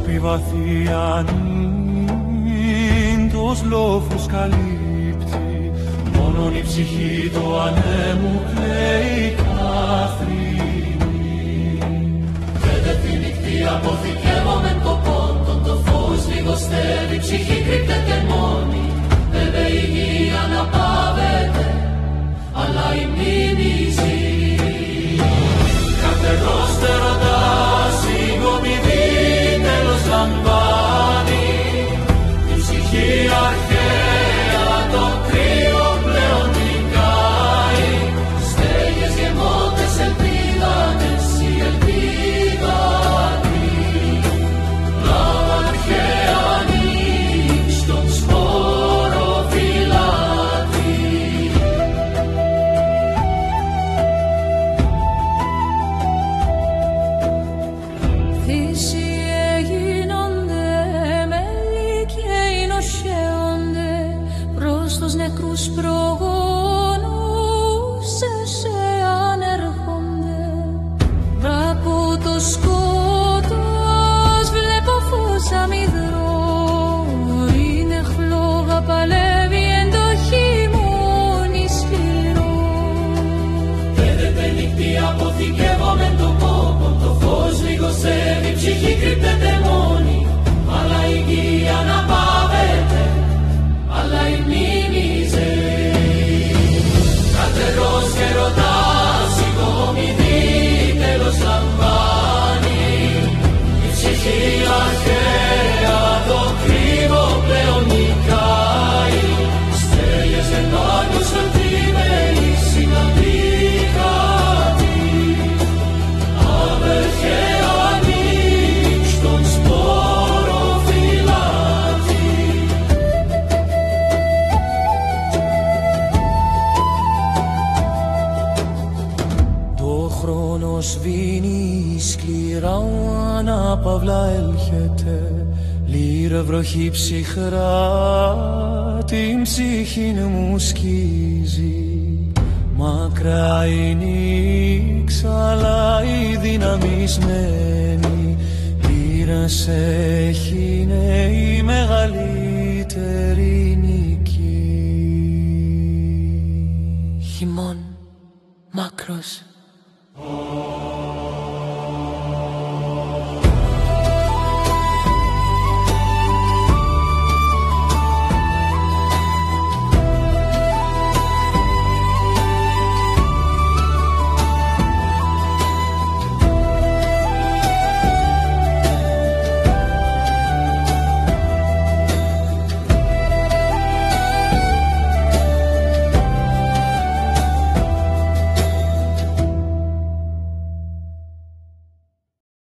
αγάπη βαθία τους λόφους καλύπτει, μόνον η ψυχή το ανέμου κλαίει καθρινή. Φαίνεται τη νυχτή αποθηκεύομεν το πόντον, το φως λιγοστεύει, η ψυχή κρύπτεται μόνη. Βέβαια η γη αναπαύεται, αλλά η μνήμη ζει. Καθερός τερωτά συγκομιδή τέλος λαμβάνει, η ψυχή αρχαία το κρύο πλέον νικάει. Στέγες γεμώτες ελπίδανες, η ελπίδα τι λάβαν αρχαία νύχ στον σπόρο φυλάτη. Θύσοι έγινονται, μέλη και εινοσιέονται προς τους νεκρούς προγόνους σε ανέρχονται. Από το σκότος βλέπω φως αμυδρό, είναι χλώβα παλεύει εν το χειμώνι σκληρό. Φαίνεται νυχτή αποθηκεύομεν το πόπον, το φως λιγοστεύει, η ψυχή κρύπτεται μόνη. Αλλά η γη αναπαύεται, αλλά η μνήμη ζει. Καθερός και ρωτά συγκομιδή τέλος λαμβάνει, η ψυχή αρχαία το κρύβο πλέον νικάει. Στέλιες ενώνους ελπίδες συναντήκατη, αβερχαία νύχ στον σπόρο φυλάτη. Το χρόνο σβήνει σκληρά, ανάπαυλα έλχεται, λύρε βροχή ψυχρά την ψυχή μου σκίζει. Μακρά η νύξ, αλλά η δυναμισμένη λύρας έχει, είναι η μεγαλύτερη νίκη. Χειμών μάκρος